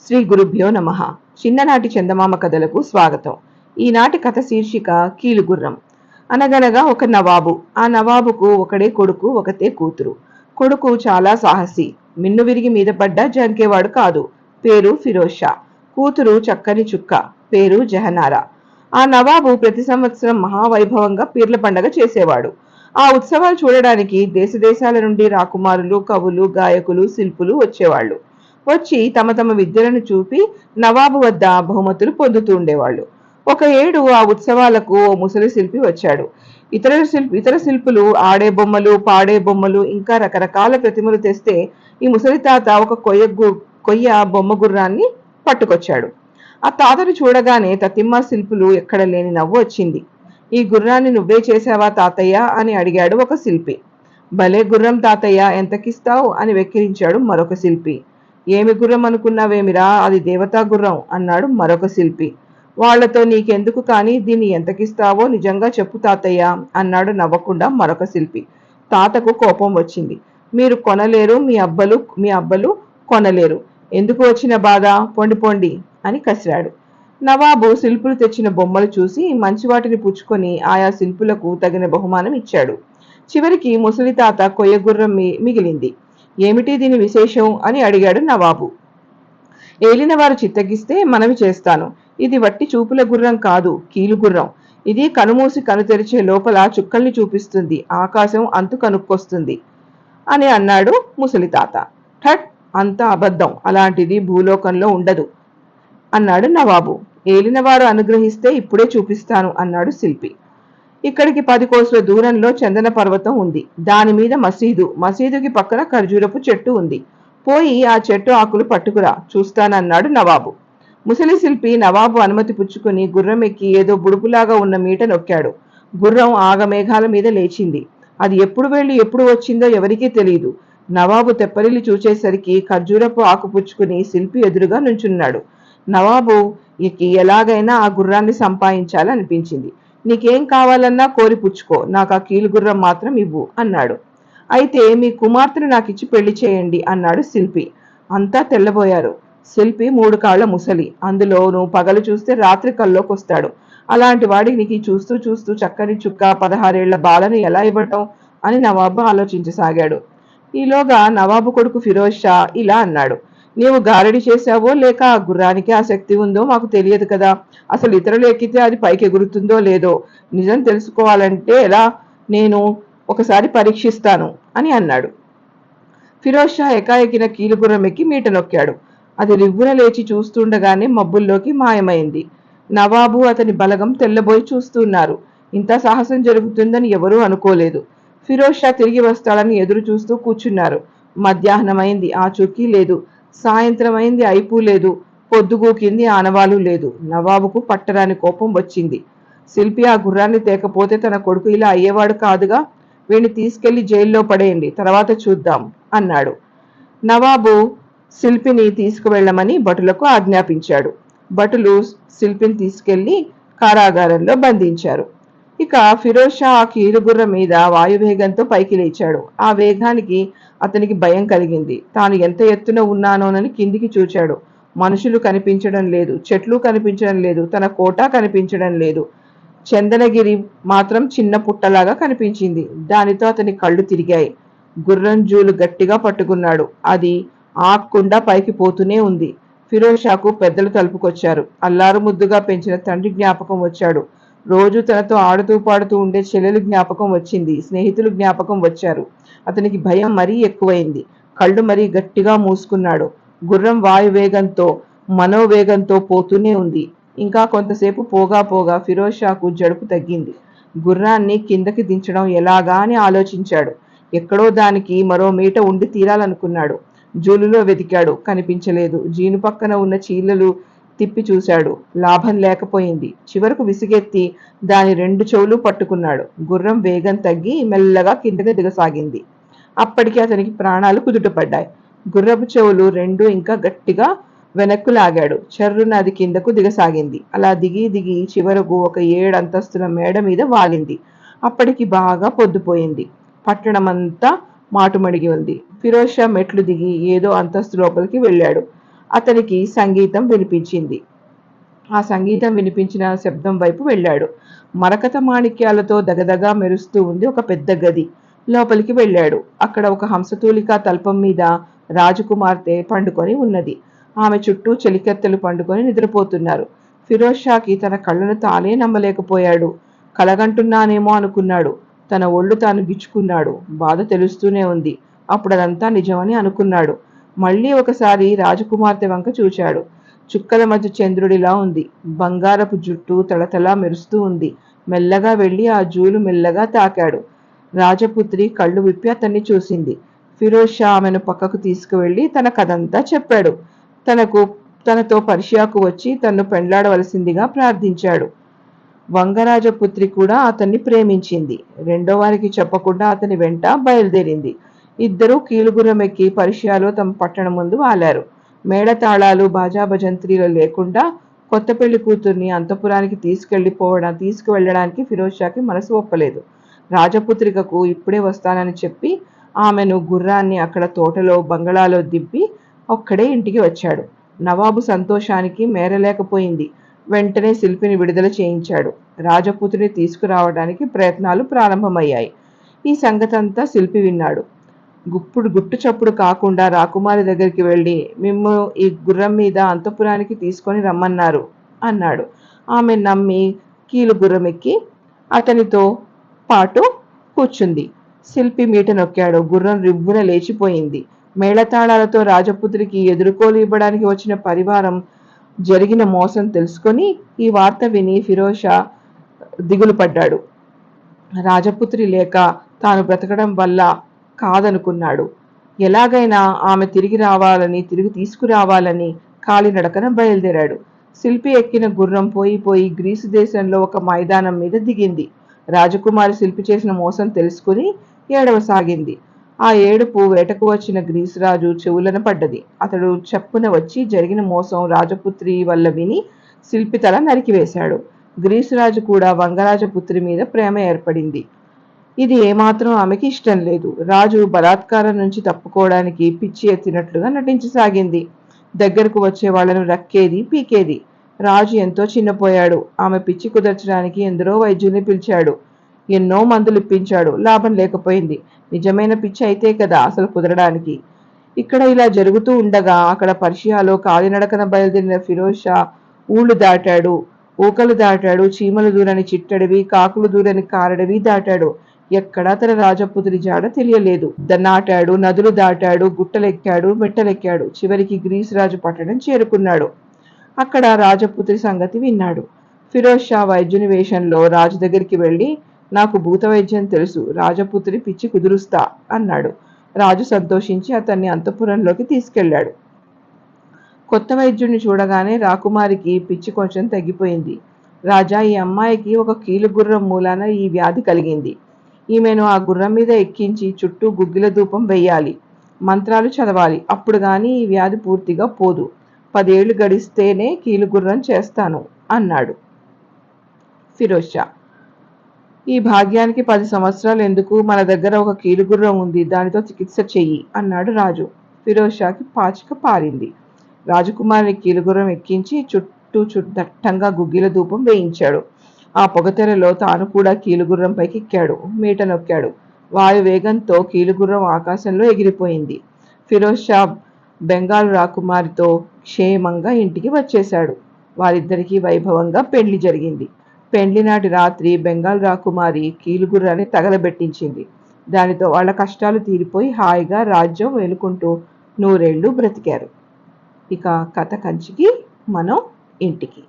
శ్రీ గురుభ్యో నమః. చిన్ననాటి చందమామ కథలకు స్వాగతం. ఈనాటి కథ శీర్షిక కీలుగుర్రం. అనగనగా ఒక నవాబు. ఆ నవాబుకు ఒకడే కొడుకు, ఒకతే కూతురు. కొడుకు చాలా సాహసి, మిన్ను విరిగి మీద పడ్డా జంకేవాడు కాదు. పేరు ఫిరోజ్ షా. కూతురు చక్కని చుక్క, పేరు జహనారా. ఆ నవాబు ప్రతి సంవత్సరం మహావైభవంగా పీర్ల పండగ చేసేవాడు. ఆ ఉత్సవాలు చూడడానికి దేశ దేశాల నుండి రాకుమారులు, కవులు, గాయకులు, శిల్పులు వచ్చేవాళ్ళు. వచ్చి తమ తమ విద్యలను చూపి నవాబు వద్ద బహుమతులు పొందుతూ ఉండేవాళ్ళు. ఒక ఏడు ఆ ఉత్సవాలకు ఓ ముసలి శిల్పి వచ్చాడు. ఇతర శిల్పులు ఆడే బొమ్మలు, పాడే బొమ్మలు, ఇంకా రకరకాల ప్రతిమలు తెస్తే ఈ ముసలి తాత ఒక కొయ్య బొమ్మ గుర్రాన్ని పట్టుకొచ్చాడు. ఆ తాతను చూడగానే తతిమ్మ శిల్పులు ఎక్కడ లేని నవ్వు వచ్చింది. ఈ గుర్రాన్ని నువ్వే చేశావా తాతయ్య అని అడిగాడు ఒక శిల్పి. భలే గుర్రం తాతయ్య, ఎంతకిస్తావు అని వెక్కిరించాడు మరొక శిల్పి. ఏమి గుర్రం అనుకున్నావేమిరా, అది దేవతా గుర్రం అన్నాడు మరొక శిల్పి. వాళ్లతో నీకెందుకు, కానీ దీన్ని ఎంతకిస్తావో నిజంగా చెప్పు తాతయ్య అన్నాడు నవ్వకుండా మరొక శిల్పి. తాతకు కోపం వచ్చింది. మీరు కొనలేరు, మీ అబ్బలు కొనలేరు, ఎందుకు వచ్చిన బాధ, పొండి పొండి అని కసిరాడు. నవాబు శిల్పులు తెచ్చిన బొమ్మలు చూసి మంచి వాటిని పుచ్చుకొని ఆయా శిల్పులకు తగిన బహుమానం ఇచ్చాడు. చివరికి ముసలి తాత కొయ్యగుర్రం మిగిలింది. ఏమిటి దీని విశేషం అని అడిగాడు నవాబు. ఏలిన వారు చిత్తగిస్తే మనవి చేస్తాను. ఇది వట్టి చూపుల గుర్రం కాదు, కీలు గుర్రం. ఇది కనుమూసి కను తెరిచే లోపల చుక్కల్ని చూపిస్తుంది, ఆకాశం అంతు కనుక్కొస్తుంది అని అన్నాడు ముసలి తాత. ఠట్, అంత అబద్ధం, అలాంటిది భూలోకంలో ఉండదు అన్నాడు నవాబు. ఏలినవారు అనుగ్రహిస్తే ఇప్పుడే చూపిస్తాను అన్నాడు శిల్పి. ఇక్కడికి 10 కోసుల దూరంలో చందన పర్వతం ఉంది. దాని మీద మసీదుకి పక్కన ఖర్జూరపు చెట్టు ఉంది. పోయి ఆ చెట్టు ఆకులు పట్టుకురా, చూస్తానన్నాడు నవాబు. ముసలి శిల్పి నవాబు అనుమతి పుచ్చుకుని గుర్రం ఎక్కి ఏదో బుడుపులాగా ఉన్న మీట నొక్కాడు. గుర్రం ఆగమేఘాల మీద లేచింది. అది ఎప్పుడు వెళ్ళి ఎప్పుడు వచ్చిందో ఎవరికీ తెలియదు. నవాబు తెప్పరిల్లి చూచేసరికి ఖర్జూరపు ఆకు పుచ్చుకుని శిల్పి ఎదురుగా నుంచున్నాడు. నవాబు ఎక్కి ఎలాగైనా ఆ గుర్రాన్ని సంపాదించాలనిపించింది. నీకేం కావాలన్నా కోరి పుచ్చుకో, నాకు ఆ కీలుగుర్రం మాత్రం ఇవ్వు అన్నాడు. అయితే మీ కుమార్తెను నాకిచ్చి పెళ్లి చేయండి అన్నాడు శిల్పి. అంతా తెల్లబోయారు. శిల్పి 3 కాళ్ల ముసలి, అందులోనూ పగలు చూస్తే రాత్రి కల్లోకొస్తాడు. అలాంటి వాడికి నీకు చూస్తూ చూస్తూ చక్కని చుక్క 16 ఏళ్ల బాలను ఎలా ఇవ్వటం అని నవాబు ఆలోచించసాగాడు. ఈలోగా నవాబు కొడుకు ఫిరోజ్ షా ఇలా అన్నాడు. నీవు గారడి చేశావో లేక ఆ గుర్రానికి ఆసక్తి ఉందో మాకు తెలియదు కదా. అసలు ఇతరులు ఎక్కితే అది పైకి ఎగురుతుందో లేదో నిజం తెలుసుకోవాలంటే ఎలా, నేను ఒకసారి పరీక్షిస్తాను అని అన్నాడు. ఫిరోజ్ షా ఎకాఎకిన కీలుగుర్రం ఎక్కి మీట నొక్కాడు. అది రివ్వున లేచి చూస్తుండగానే మబ్బుల్లోకి మాయమైంది. నవాబు అతని బలగం తెల్లబోయి చూస్తున్నారు. ఇంత సాహసం జరుగుతుందని ఎవరూ అనుకోలేదు. ఫిరోజ్ షా తిరిగి వస్తాడని ఎదురు చూస్తూ కూర్చున్నారు. మధ్యాహ్నమైంది, ఆ చుక్కీ లేదు. సాయంత్రం అయింది, అయిపూ లేదు. పొద్దుగూకింది, ఆనవాలు లేదు. నవాబుకు పట్టరాని కోపం వచ్చింది. శిల్పి ఆ గుర్రాన్ని తేకపోతే తన కొడుకు ఇలా అయ్యేవాడు కాదుగా. వీణ్ణి తీసుకెళ్లి జైల్లో పడేయండి, తర్వాత చూద్దాం అన్నాడు. నవాబు శిల్పిని తీసుకువెళ్లమని భటులకు ఆజ్ఞాపించాడు. భటులు శిల్పిని తీసుకెళ్లి కారాగారంలో బంధించారు. ఇక ఫిరోజ్ షా ఆ కీలుగుర్రం మీద వాయువేగంతో పైకి లేచాడు. ఆ వేగానికి అతనికి భయం కలిగింది. తాను ఎంత ఎత్తున ఉన్నానోనని కిందికి చూచాడు. మనుషులు కనిపించడం లేదు, చెట్లు కనిపించడం లేదు, తన కోట కనిపించడం లేదు. చందనగిరి మాత్రం చిన్న పుట్టలాగా కనిపించింది. దానితో అతని కళ్ళు తిరిగాయి. గుర్రం జూలు గట్టిగా పట్టుకున్నాడు. అది ఆక్కుండా పైకి పోతూనే ఉంది. ఫిరోజ్ షాకు పెద్దలు తలుపుకొచ్చారు. అల్లారు ముద్దుగా పెంచిన తండ్రి జ్ఞాపకం వచ్చాడు. రోజు తనతో ఆడుతూ పాడుతూ ఉండే చెల్లెలు జ్ఞాపకం వచ్చింది. స్నేహితులు జ్ఞాపకం వచ్చారు. అతనికి భయం మరీ ఎక్కువైంది. కళ్ళు మరీ గట్టిగా మూసుకున్నాడు. గుర్రం వాయువేగంతో మనోవేగంతో పోతూనే ఉంది. ఇంకా కొంతసేపు పోగా ఫిరోజ్ షాకు జడుపు తగ్గింది. గుర్రాన్ని కిందకి దించడం ఎలాగా అని ఆలోచించాడు. ఎక్కడో దానికి మరో మీట ఉండి తీరాలనుకున్నాడు. జూలులో వెతికాడు, కనిపించలేదు. జీను పక్కన ఉన్న చీలలు తిప్పి చూశాడు. లాభం లేకపోయింది. చివరకు విసిగెత్తి దాని 2 చెవులు పట్టుకున్నాడు. గుర్రం వేగం తగ్గి మెల్లగా కిందకి దిగసాగింది. అప్పటికి అతనికి ప్రాణాలు కుదుటపడ్డాయి. గుర్రపు చెవులు 2 ఇంకా గట్టిగా వెనక్కు లాగాడు. చర్రున అది కిందకు దిగసాగింది. అలా దిగి దిగి చివరకు ఒక 7 అంతస్తుల మేడ మీద వాలింది. అప్పటికి బాగా పొద్దుపోయింది. పట్టణమంతా మాటుమడిగి ఉంది. ఫిరోజ్ షా మెట్లు దిగి ఏదో అంతస్తు లోపలికి వెళ్ళాడు. అతనికి సంగీతం వినిపించింది. ఆ సంగీతం వినిపించిన శబ్దం వైపు వెళ్ళాడు. మరకత మాణిక్యాలతో దగదగా మెరుస్తూ ఉంది ఒక పెద్ద గది. లోపలికి వెళ్ళాడు. అక్కడ ఒక హంసతూలిక తల్పం మీద రాజకుమార్తె పండుకొని ఉన్నది. ఆమె చుట్టూ చెలికెత్తెలు పండుకొని నిద్రపోతున్నారు. ఫిరోజ్ షాకి తన కళ్ళను తానే నమ్మలేకపోయాడు. కలగంటున్నానేమో అనుకున్నాడు. తన ఒళ్ళు తాను గిచ్చుకున్నాడు. బాధ తెలుస్తూనే ఉంది. అప్పుడు అదంతా నిజమని అనుకున్నాడు. మళ్ళీ ఒకసారి రాజకుమార్తె వంక చూశాడు. చుక్కల మధ్య చంద్రుడిలా ఉంది. బంగారపు జుట్టు తళతళా మెరుస్తూ ఉంది. మెల్లగా వెళ్ళి ఆ జూలు మెల్లగా తాకాడు. రాజపుత్రి కళ్ళు విప్పి అతన్ని చూసింది. ఫిరోజ్ షా ఆమెను పక్కకు తీసుకువెళ్ళి తన కథంతా చెప్పాడు. తనతో పర్షియాకు వచ్చి తన్ను పెండ్లాడవలసిందిగా ప్రార్థించాడు. వంగరాజపుత్రి కూడా అతన్ని ప్రేమించింది. రెండో వారికి చెప్పకుండా అతని వెంట బయలుదేరింది. ఇద్దరూ కీలుగుర్రం ఎక్కి పర్షియాలో తమ పట్టణం ముందు వాలారు. మేళతాళాలు బాజాభజంత్రీలు లేకుండా కొత్త పెళ్లి కూతుర్ని అంతఃపురానికి తీసుకువెళ్ళడానికి ఫిరోజ్ షాకి మనసు ఒప్పలేదు. రాజపుత్రికకు ఇప్పుడే వస్తానని చెప్పి ఆమెను గుర్రాన్ని అక్కడ తోటలో బంగళాలో దింపి ఒక్కడే ఇంటికి వచ్చాడు. నవాబు సంతోషానికి మేరలేకపోయింది. వెంటనే శిల్పిని విడుదల చేయించాడు. రాజపుత్రిని తీసుకురావడానికి ప్రయత్నాలు ప్రారంభమయ్యాయి. ఈ సంగతంతా శిల్పి విన్నాడు. గుట్టు చప్పుడు కాకుండా రాకుమారి దగ్గరికి వెళ్ళి మిమ్ము ఈ గుర్రం మీద అంతఃపురానికి తీసుకొని రమ్మన్నారు అన్నాడు. ఆమె నమ్మి కీలు గుర్రం ఎక్కి అతనితో పాటు కూర్చుంది. శిల్పి మీట నొక్కాడు. గుర్రం రివ్వున లేచిపోయింది. మేళతాళాలతో రాజపుత్రికి ఎదుర్కోలు ఇవ్వడానికి వచ్చిన పరివారం జరిగిన మోసం తెలుసుకొని ఈ వార్త విని ఫిరోజ్ షా దిగులు పడ్డాడు. రాజపుత్రి లేక తాను బ్రతకడం వల్ల కాదనుకున్నాడు. ఎలాగైనా ఆమె తిరిగి తీసుకురావాలని కాలినడకన బయలుదేరాడు. శిల్పి ఎక్కిన గుర్రం పోయి గ్రీసు దేశంలో ఒక మైదానం మీద దిగింది. రాజకుమారి శిల్పి చేసిన మోసం తెలుసుకుని ఏడవసాగింది. ఆ ఏడుపు వేటకు వచ్చిన గ్రీసురాజు చెవులన పడ్డది. అతడు చెప్పున వచ్చి జరిగిన మోసం రాజపుత్రి వల్ల విని శిల్పి తల నరికివేశాడు. గ్రీసురాజు కూడా వంగరాజపుత్రి మీద ప్రేమ ఏర్పడింది. ఇది ఏమాత్రం ఆమెకి ఇష్టం లేదు. రాజు బలాత్కారం నుంచి తప్పుకోవడానికి పిచ్చి ఎత్తినట్లుగా నటించసాగింది. దగ్గరకు వచ్చే వాళ్లను రక్కేది, పీకేది. రాజు ఎంతో చిన్నపోయాడు. ఆమె పిచ్చి కుదర్చడానికి ఎందరో వైద్యుల్ని పిలిచాడు. ఎన్నో మందులు ఇప్పించాడు. లాభం లేకపోయింది. నిజమైన పిచ్చి అయితే కదా అసలు కుదరడానికి. ఇక్కడ ఇలా జరుగుతూ ఉండగా అక్కడ పర్షియాలో కాలినడకన బయలుదేరిన ఫిరోజ్ షా ఊళ్ళు దాటాడు, ఊకలు దాటాడు, చీమలు దూరని చిట్టడివి, కాకులు దూరని కారడవి దాటాడు. ఎక్కడా తన రాజపుత్రి జాడ తెలియలేదు. నాటాడు, నదులు దాటాడు, గుట్టలెక్కాడు, మెట్టలెక్కాడు. చివరికి గ్రీసు రాజు పట్టణం చేరుకున్నాడు. అక్కడ రాజపుత్రి సంగతి విన్నాడు. ఫిరోజ్ షా వైద్యుని వేషంలో రాజు దగ్గరికి వెళ్ళి నాకు భూత వైద్యం తెలుసు, రాజపుత్రి పిచ్చి కుదురుస్తా అన్నాడు. రాజు సంతోషించి అతన్ని అంతఃపురంలోకి తీసుకెళ్లాడు. కొత్త వైద్యుడిని చూడగానే రాకుమారికి పిచ్చి కొంచెం తగ్గిపోయింది. రాజా, ఈ అమ్మాయికి ఒక కీలుగుర్రం మూలాన ఈ వ్యాధి కలిగింది. ఈమెను ఆ గుర్రం మీద ఎక్కించి చుట్టూ గుగ్గిల ధూపం వెయ్యాలి, మంత్రాలు చదవాలి. అప్పుడు గాని ఈ వ్యాధి పూర్తిగా పోదు. 10 ఏళ్లు గడిస్తేనే కీలుగుర్రం చేస్తాను అన్నాడు ఫిరోజ్ షా. ఈ భాగ్యానికి 10 సంవత్సరాలు ఎందుకు? మన దగ్గర ఒక కీలుగుర్రం ఉంది, దానితో చికిత్స చెయ్యి అన్నాడు రాజు. ఫిరోజ్ షాకి పాచిక పారింది. రాజకుమారిని కీలుగుర్రం ఎక్కించి చుట్టూ దట్టంగా గుగ్గిల ధూపం వేయించాడు. ఆ పొగతెరలో తాను కూడా కీలుగుర్రం పైకి ఎక్కాడు. మీట నొక్కాడు. వాయు వేగంతో కీలుగుర్రం ఆకాశంలో ఎగిరిపోయింది. ఫిరోజ్ షా బెంగాల్ రాకుమారితో క్షేమంగా ఇంటికి వచ్చేశాడు. వారిద్దరికీ వైభవంగా పెళ్లి జరిగింది. పెండ్లి నాటి రాత్రి బెంగాల్ రాకుమారి కీలుగుర్రాన్ని తగలబెట్టించింది. దానితో వాళ్ళ కష్టాలు తీరిపోయి హాయిగా రాజ్యం వేలుకుంటూ 100 ఏళ్ళు బ్రతికారు. ఇక కథ కంచికి, మనం ఇంటికి.